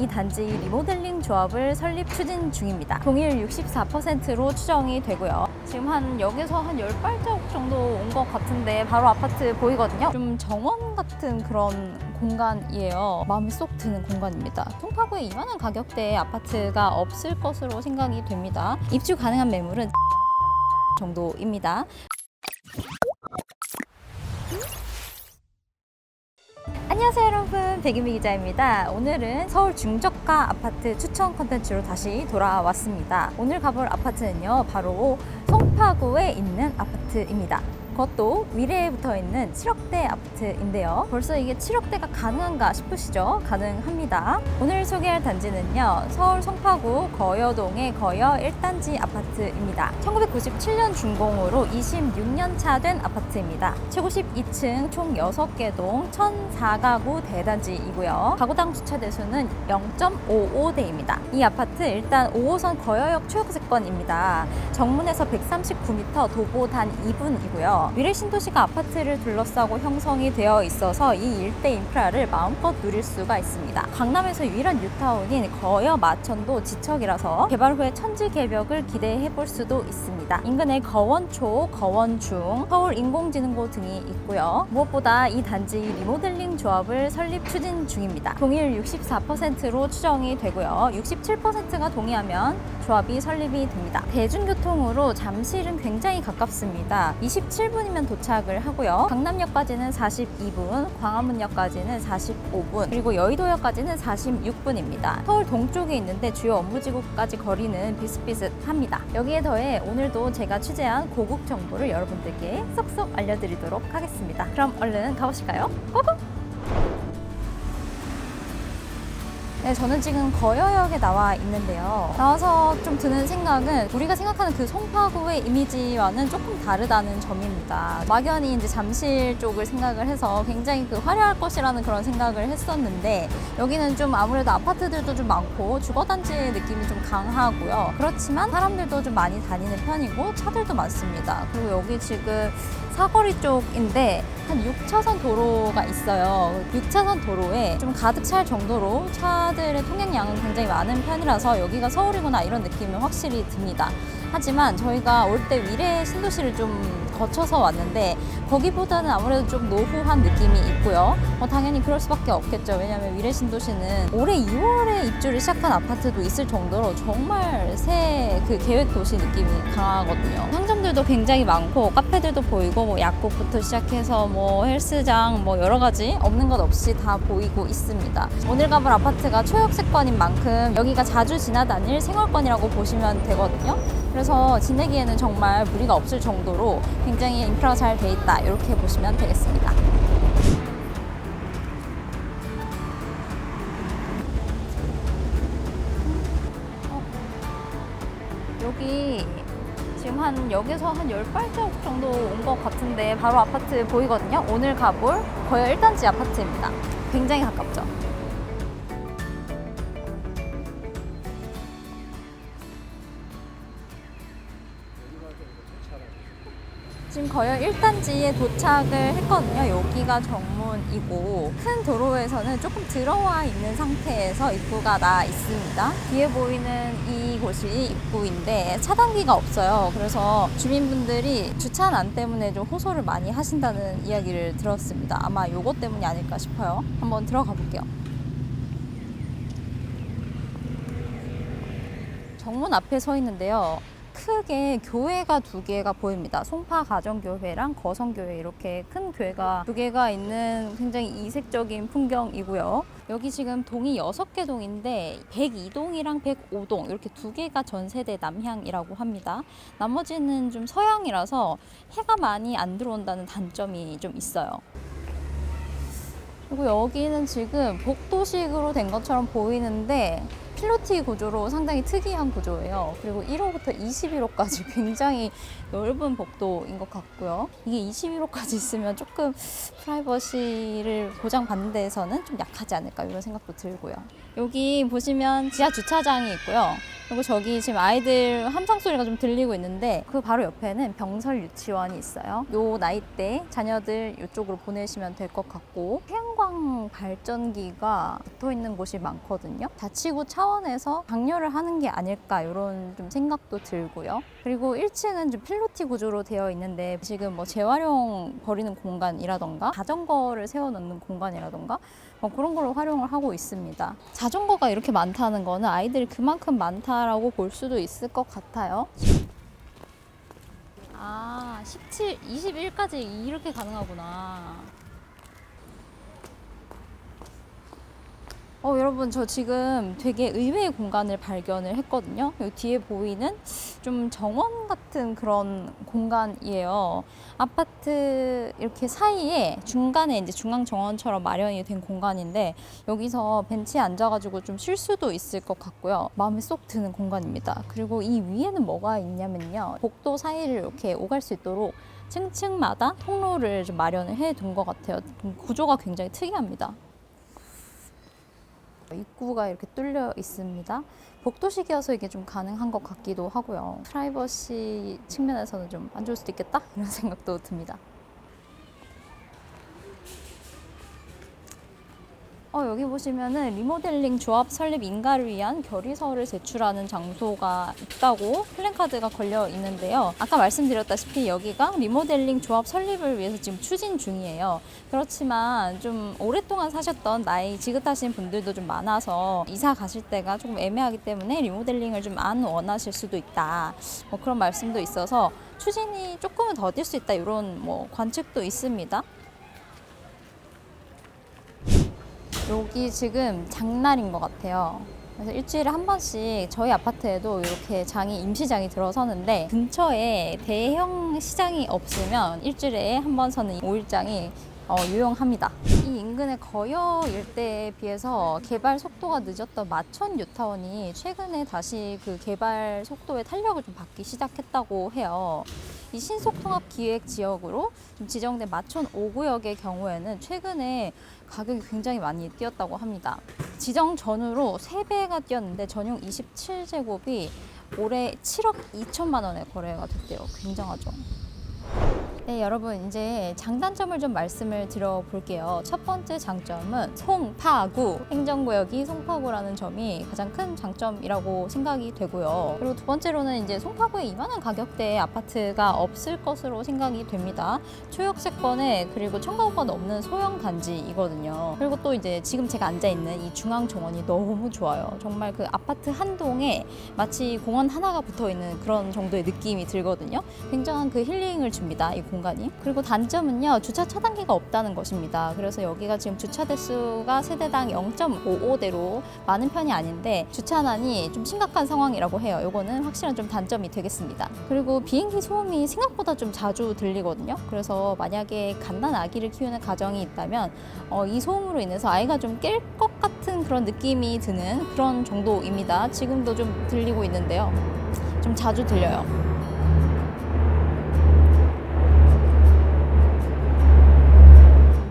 이 단지 리모델링 조합을 설립 추진 중입니다. 동일 64%로 추정이 되고요. 지금 여기서 한 10발자국 정도 온 것 같은데 바로 아파트 보이거든요. 좀 정원 같은 그런 공간이에요. 마음에 쏙 드는 공간입니다. 송파구에 이만한 가격대의 아파트가 없을 것으로 생각이 됩니다. 입주 가능한 매물은 정도입니다. 안녕하세요 여러분, 백인미 기자입니다. 오늘은 서울 중저가 아파트 추천 컨텐츠로 다시 돌아왔습니다. 오늘 가볼 아파트는요, 바로 송파구에 있는 아파트입니다. 그것도 위례에 붙어 있는 7억대 아파트인데요. 벌써 이게 7억대가 가능한가 싶으시죠? 가능합니다. 오늘 소개할 단지는요, 서울 송파구 거여동의 거여 1단지 아파트입니다. 1997년 준공으로 26년 차 된 아파트입니다. 최고십 2층 총 6개 동 1004가구 대단지이고요. 가구당 주차 대수는 0.55대입니다. 이 아파트 일단 5호선 거여역 초역세권입니다. 정문에서 139m, 도보 단 2분이고요. 위례 신도시가 아파트를 둘러싸고 형성이 되어 있어서 이 일대 인프라를 마음껏 누릴 수가 있습니다. 강남에서 유일한 뉴타운인 거여 마천도 지척이라서 개발 후에 천지 개벽을 기대해 볼 수도 있습니다. 인근에 거원초, 거원중, 서울인공지능고 등이 있고요. 무엇보다 이 단지 리모델링 조합을 설립 추진 중입니다. 동일 64%로 추정이 되고요. 67%가 동의하면 조합이 설립이 됩니다. 대중교통으로 잠실은 굉장히 가깝습니다. 27분이면 도착을 하고요. 강남역까지는 42분, 광화문역까지는 45분, 그리고 여의도역까지는 46분입니다. 서울 동쪽에 있는데 주요 업무지구까지 거리는 비슷비슷합니다. 여기에 더해 오늘도 제가 취재한 고급 정보를 여러분들께 쏙쏙 알려드리도록 하겠습니다. 그럼 얼른 가보실까요? 고고! 네, 저는 지금 거여역에 나와 있는데요. 나와서 좀 드는 생각은 우리가 생각하는 그 송파구의 이미지와는 조금 다르다는 점입니다. 막연히 이제 잠실 쪽을 생각을 해서 굉장히 그 화려할 것이라는 그런 생각을 했었는데, 여기는 좀 아무래도 아파트들도 좀 많고 주거단지의 느낌이 좀 강하고요. 그렇지만 사람들도 좀 많이 다니는 편이고 차들도 많습니다. 그리고 여기 지금 사거리 쪽인데 한 6차선 도로가 있어요. 6차선 도로에 좀 가득 찰 정도로 차들의 통행량은 굉장히 많은 편이라서 여기가 서울이구나 이런 느낌은 확실히 듭니다. 하지만 저희가 올 때 위례 신도시를 좀 거쳐서 왔는데 거기보다는 아무래도 좀 노후한 느낌이 있고요. 당연히 그럴 수밖에 없겠죠. 왜냐하면 위례 신도시는 올해 2월에 입주를 시작한 아파트도 있을 정도로 정말 새 그 계획 도시 느낌이 강하거든요. 상점들도 굉장히 많고 카페들도 보이고 뭐 약국부터 시작해서 뭐 헬스장 뭐 여러 가지 없는 것 없이 다 보이고 있습니다. 오늘 가볼 아파트가 초역세권인 만큼 여기가 자주 지나다닐 생활권이라고 보시면 되거든요. 그래서 지내기에는 정말 무리가 없을 정도로 굉장히 인프라가 잘 돼 있다, 이렇게 보시면 되겠습니다. 여기 지금 여기서 한 10발자국 정도 온 것 같은데 바로 아파트 보이거든요. 오늘 가볼 거여 1단지 아파트입니다. 굉장히 가깝죠. 지금 거여 1단지에 도착을 했거든요. 여기가 정문이고 큰 도로에서는 조금 들어와 있는 상태에서 입구가 나 있습니다. 뒤에 보이는 이곳이 입구인데 차단기가 없어요. 그래서 주민분들이 주차난 때문에 좀 호소를 많이 하신다는 이야기를 들었습니다. 아마 요것 때문이 아닐까 싶어요. 한번 들어가 볼게요. 정문 앞에 서 있는데요. 크게 교회가 2개가 보입니다. 송파가정교회랑 거성교회, 이렇게 큰 교회가 2개가 있는 굉장히 이색적인 풍경이고요. 여기 지금 동이 6개 동인데 102동이랑 105동 이렇게 2개가 전세대 남향이라고 합니다. 나머지는 좀 서향이라서 해가 많이 안 들어온다는 단점이 좀 있어요. 그리고 여기는 지금 복도식으로 된 것처럼 보이는데 필로티 구조로 상당히 특이한 구조예요. 그리고 1호부터 21호까지 굉장히 넓은 복도인 것 같고요. 이게 21호까지 있으면 조금 프라이버시를 보장받는 데에서는 좀 약하지 않을까 이런 생각도 들고요. 여기 보시면 지하 주차장이 있고요. 그리고 저기 지금 아이들 함성 소리가 좀 들리고 있는데 그 바로 옆에는 병설 유치원이 있어요. 요 나이대 자녀들 이쪽으로 보내시면 될 것 같고, 태양광 발전기가 붙어 있는 곳이 많거든요. 자치구 차원에서 장려를 하는 게 아닐까 이런 좀 생각도 들고요. 그리고 1층은 좀 필로티 구조로 되어 있는데 지금 뭐 재활용 버리는 공간이라던가 자전거를 세워놓는 공간이라던가 뭐 그런 걸로 활용을 하고 있습니다. 자전거가 이렇게 많다는 거는 아이들이 그만큼 많다라고 볼 수도 있을 것 같아요. 17, 21까지 이렇게 가능하구나. 여러분, 저 지금 되게 의외의 공간을 발견을 했거든요. 여기 뒤에 보이는 좀 정원 같은 그런 공간이에요. 아파트 이렇게 사이에 중간에 이제 중앙 정원처럼 마련이 된 공간인데, 여기서 벤치에 앉아가지고 좀 쉴 수도 있을 것 같고요. 마음에 쏙 드는 공간입니다. 그리고 이 위에는 뭐가 있냐면요. 복도 사이를 이렇게 오갈 수 있도록 층층마다 통로를 좀 마련을 해둔 것 같아요. 구조가 굉장히 특이합니다. 입구가 이렇게 뚫려 있습니다. 복도식이어서 이게 좀 가능한 것 같기도 하고요. 프라이버시 측면에서는 좀 안 좋을 수도 있겠다 이런 생각도 듭니다. 여기 보시면은 리모델링 조합 설립 인가를 위한 결의서를 제출하는 장소가 있다고 플랜카드가 걸려 있는데요. 아까 말씀드렸다시피 여기가 리모델링 조합 설립을 위해서 지금 추진 중이에요. 그렇지만 좀 오랫동안 사셨던 나이 지긋하신 분들도 좀 많아서 이사 가실 때가 조금 애매하기 때문에 리모델링을 좀 안 원하실 수도 있다. 뭐 그런 말씀도 있어서 추진이 조금은 더딜 수 있다 이런 뭐 관측도 있습니다. 여기 지금 장날인 것 같아요. 그래서 일주일에 한 번씩 저희 아파트에도 이렇게 임시장이 들어서는데, 근처에 대형 시장이 없으면 일주일에 한 번 서는 5일장이 유용합니다. 이 인근의 거여 일대에 비해서 개발 속도가 늦었던 마천 뉴타운이 최근에 다시 그 개발 속도의 탄력을 좀 받기 시작했다고 해요. 이 신속통합기획 지역으로 좀 지정된 마천 5구역의 경우에는 최근에 가격이 굉장히 많이 뛰었다고 합니다. 지정 전후로 3배가 뛰었는데 전용 27제곱이 올해 7억 2천만 원에 거래가 됐대요. 굉장하죠. 네, 여러분, 이제 장단점을 좀 말씀을 드려볼게요. 첫 번째 장점은 송파구, 행정구역이 송파구라는 점이 가장 큰 장점이라고 생각이 되고요. 그리고 두 번째로는 이제 송파구에 이만한 가격대의 아파트가 없을 것으로 생각이 됩니다. 초역세권에 그리고 청가구가 없는 소형 단지이거든요. 그리고 또 이제 지금 제가 앉아있는 이 중앙 정원이 너무 좋아요. 정말 그 아파트 한 동에 마치 공원 하나가 붙어있는 그런 정도의 느낌이 들거든요. 굉장한 그 힐링을 줍니다, 이 공간이. 그리고 단점은요, 주차 차단기가 없다는 것입니다. 그래서 여기가 지금 주차 대수가 세대당 0.55대로 많은 편이 아닌데 주차난이 좀 심각한 상황이라고 해요. 요거는 확실한 좀 단점이 되겠습니다. 그리고 비행기 소음이 생각보다 좀 자주 들리거든요. 그래서 만약에 갓난 아기를 키우는 가정이 있다면 이 소음으로 인해서 아이가 좀 깰 것 같은 그런 느낌이 드는 그런 정도입니다. 지금도 좀 들리고 있는데요. 좀 자주 들려요.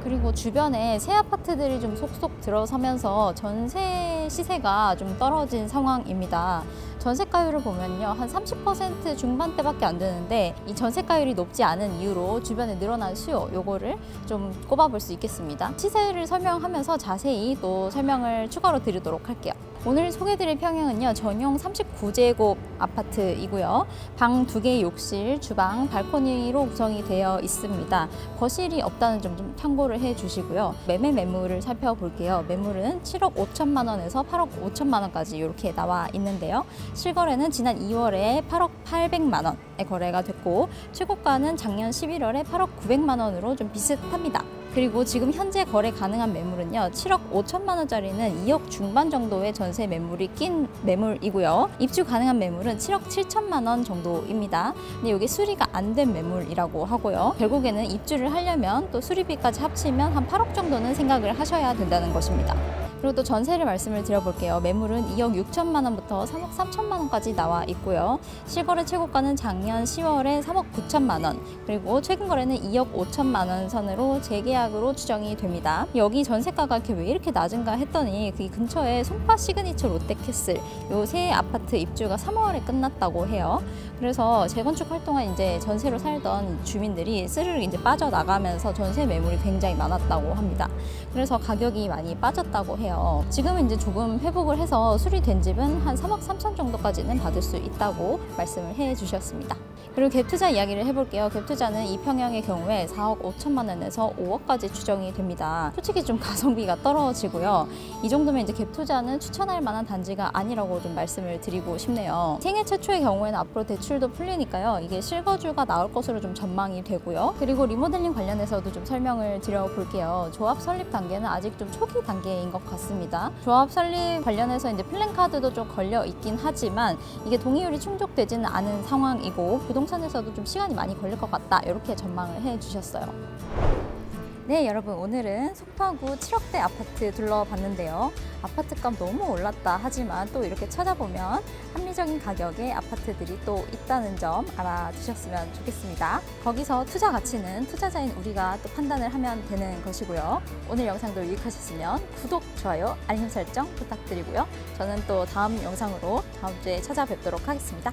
그리고 주변에 새 아파트들이 좀 속속 들어서면서 전세 시세가 좀 떨어진 상황입니다. 전세가율을 보면요, 한 30% 중반대밖에 안 되는데 이 전세가율이 높지 않은 이유로 주변에 늘어난 수요, 요거를 좀 꼽아볼 수 있겠습니다. 시세를 설명하면서 자세히 또 설명을 추가로 드리도록 할게요. 오늘 소개드릴 평형은요, 전용 39제곱 아파트이고요. 방 2개 욕실, 주방, 발코니로 구성이 되어 있습니다. 거실이 없다는 점 좀 참고를 해주시고요. 매물을 살펴볼게요. 매물은 7억 5천만 원에서 8억 5천만 원까지 이렇게 나와 있는데요. 실거래는 지난 2월에 8억 800만 원에 거래가 됐고, 최고가는 작년 11월에 8억 900만 원으로 좀 비슷합니다. 그리고 지금 현재 거래 가능한 매물은요, 7억 5천만 원짜리는 2억 중반 정도의 전세 매물이 낀 매물이고요. 입주 가능한 매물은 7억 7천만 원 정도입니다. 근데 이게 수리가 안 된 매물이라고 하고요. 결국에는 입주를 하려면 또 수리비까지 합치면 한 8억 정도는 생각을 하셔야 된다는 것입니다. 그리고 또 전세를 말씀을 드려볼게요. 매물은 2억 6천만 원부터 3억 3천만 원까지 나와 있고요. 실거래 최고가는 작년 10월에 3억 9천만 원, 그리고 최근 거래는 2억 5천만 원 선으로 재계약으로 추정이 됩니다. 여기 전세가가 왜 이렇게 낮은가 했더니 그 근처에 송파 시그니처 롯데캐슬 요 새 아파트 입주가 3월에 끝났다고 해요. 그래서 재건축 활동한 이제 전세로 살던 주민들이 스르르 이제 빠져나가면서 전세 매물이 굉장히 많았다고 합니다. 그래서 가격이 많이 빠졌다고 해요. 지금은 이제 조금 회복을 해서 수리된 집은 한 3억 3천 정도까지는 받을 수 있다고 말씀을 해 주셨습니다. 그리고 갭 투자 이야기를 해볼게요. 갭 투자는 이평형의 경우에 4억 5천만 원에서 5억까지 추정이 됩니다. 솔직히 좀 가성비가 떨어지고요. 이 정도면 이제 갭 투자는 추천할 만한 단지가 아니라고 좀 말씀을 드리고 싶네요. 생애 최초의 경우에는 앞으로 대출도 풀리니까요. 이게 실거주가 나올 것으로 좀 전망이 되고요. 그리고 리모델링 관련해서도 좀 설명을 드려볼게요. 조합 설립 단계는 아직 좀 초기 단계인 것 같습니다. 조합 설립 관련해서 이제 플랜카드도 좀 걸려 있긴 하지만 이게 동의율이 충족되지는 않은 상황이고 부동산에서도 좀 시간이 많이 걸릴 것 같다, 이렇게 전망을 해주셨어요. 네, 여러분, 오늘은 송파구 7억대 아파트 둘러봤는데요. 아파트값 너무 올랐다 하지만 또 이렇게 찾아보면 합리적인 가격의 아파트들이 또 있다는 점 알아두셨으면 좋겠습니다. 거기서 투자 가치는 투자자인 우리가 또 판단을 하면 되는 것이고요. 오늘 영상도 유익하셨으면 구독, 좋아요, 알림 설정 부탁드리고요. 저는 또 다음 영상으로 다음 주에 찾아뵙도록 하겠습니다.